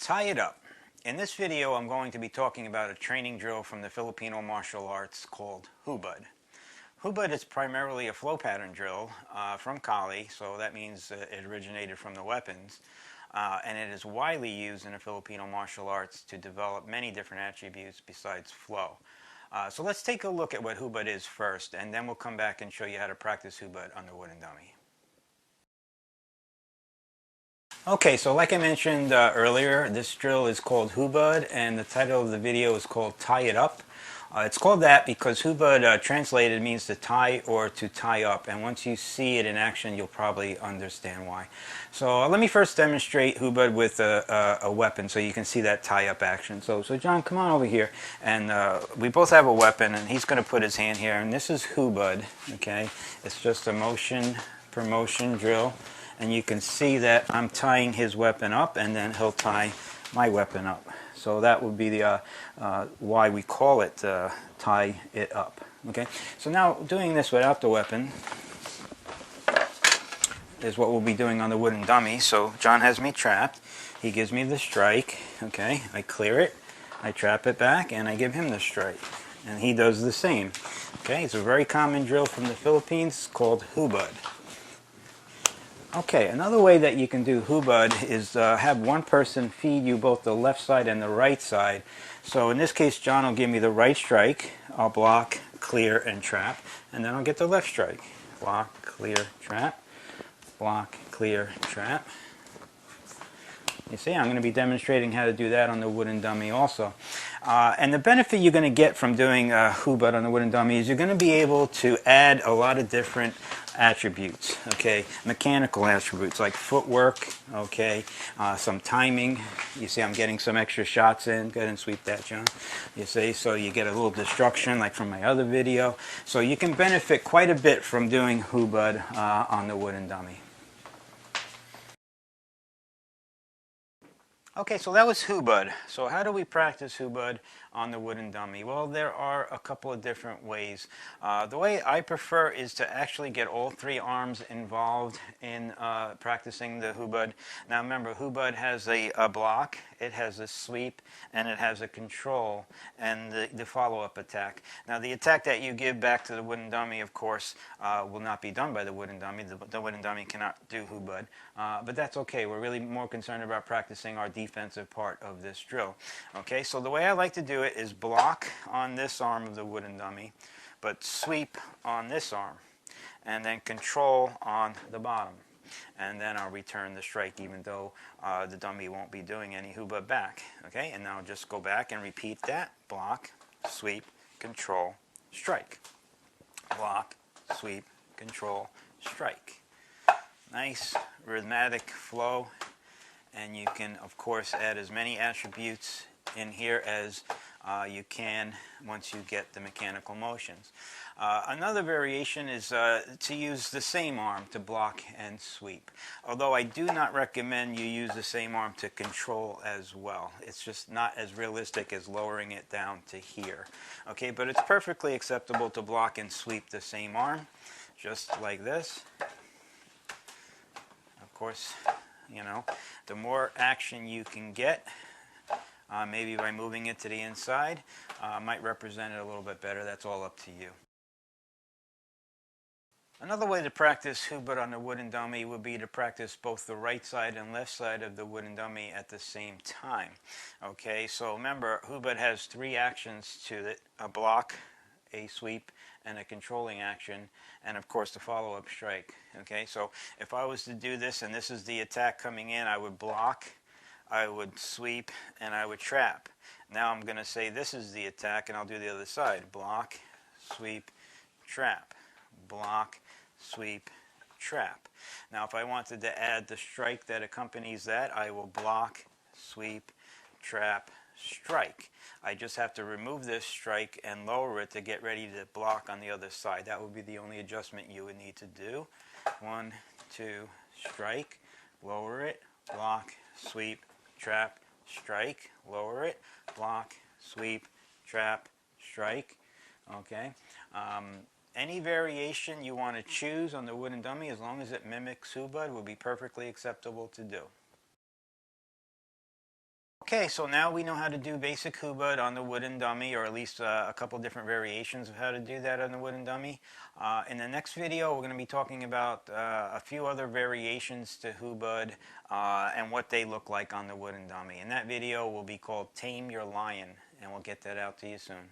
Tie it up. In this video, I'm going to be talking about a training drill from the Filipino martial arts called Hubad. Hubad is primarily a flow pattern drill from Kali, so that means it originated from the weapons, and it is widely used in the Filipino martial arts to develop many different attributes besides flow. So let's take a look at what Hubad is first, and then we'll come back and show you how to practice Hubad on the wooden dummy. Okay, so like I mentioned earlier, this drill is called Hubad, and the title of the video is called Tie It Up. It's called that because Hubad translated means to tie or to tie up, and once you see it in action, you'll probably understand why. So let me first demonstrate Hubad with a weapon so you can see that tie up action. So John, come on over here, and we both have a weapon, and he's going to put his hand here, and this is Hubad, okay? It's just a motion per motion drill. And you can see that I'm tying his weapon up, and then he'll tie my weapon up. So that would be the why we call it tie it up. Okay. So now doing this without the weapon is what we'll be doing on the wooden dummy. So John has me trapped. He gives me the strike. Okay. I clear it. I trap it back, and I give him the strike, and he does the same. Okay. It's a very common drill from the Philippines called Hubad. Okay, another way that you can do Hubad is have one person feed you both the left side and the right side. So in this case, John will give me the right strike. I'll block, clear, and trap. And then I'll get the left strike. Block, clear, trap. Block, clear, trap. You see, I'm going to be demonstrating how to do that on the wooden dummy also. And the benefit you're going to get from doing Hubad on the wooden dummy is you're going to be able to add a lot of different attributes, okay, mechanical attributes like footwork, okay, some timing. You see I'm getting some extra shots in. Go ahead and sweep that, John. You see, so you get a little destruction like from my other video. So you can benefit quite a bit from doing Hubad on the wooden dummy. Okay, so that was Hubad. So how do we practice Hubad on the wooden dummy? Well, there are a couple of different ways. The way I prefer is to actually get all three arms involved in practicing the Hubad. Now remember, Hubad has a block, it has a sweep, and it has a control, and the follow-up attack. Now the attack that you give back to the wooden dummy, of course, will not be done by the wooden dummy. The wooden dummy cannot do Hubad, but that's okay. We're really more concerned about practicing our defensive part of this drill. Okay, so the way I like to do it is block on this arm of the wooden dummy, but sweep on this arm, and then control on the bottom. And then I'll return the strike even though the dummy won't be doing any Hubad back. Okay, and now I'll just go back and repeat that. Block, sweep, control, strike. Block, sweep, control, strike. Nice rhythmic flow. And you can, of course, add as many attributes in here as you can once you get the mechanical motions. Another variation is to use the same arm to block and sweep. Although I do not recommend you use the same arm to control as well. It's just not as realistic as lowering it down to here. Okay, but it's perfectly acceptable to block and sweep the same arm, just like this. Of course, you know, the more action you can get, maybe by moving it to the inside, might represent it a little bit better. That's all up to you. Another way to practice Hubad on the wooden dummy would be to practice both the right side and left side of the wooden dummy at the same time. Okay, so remember, Hubad has three actions to it: a block, a sweep, and a controlling action, and of course the follow-up strike. Okay, so if I was to do this and this is the attack coming in, I would block, I would sweep, and I would trap. Now I'm going to say this is the attack, and I'll do the other side. Block, sweep, trap. Block, sweep, trap. Now if I wanted to add the strike that accompanies that, I will block, sweep, trap, strike. I just have to remove this strike and lower it to get ready to block on the other side. That would be the only adjustment you would need to do. 1, 2, strike, lower it, block, sweep, trap, strike, lower it, block, sweep, trap, strike. Okay. Any variation you want to choose on the wooden dummy, as long as it mimics Hubad, will be perfectly acceptable to do. Okay, so now we know how to do basic hubud on the wooden dummy, or at least a couple different variations of how to do that on the wooden dummy. In the next video, we're going to be talking about a few other variations to hubud and what they look like on the wooden dummy. And that video will be called Tame Your Lion, and we'll get that out to you soon.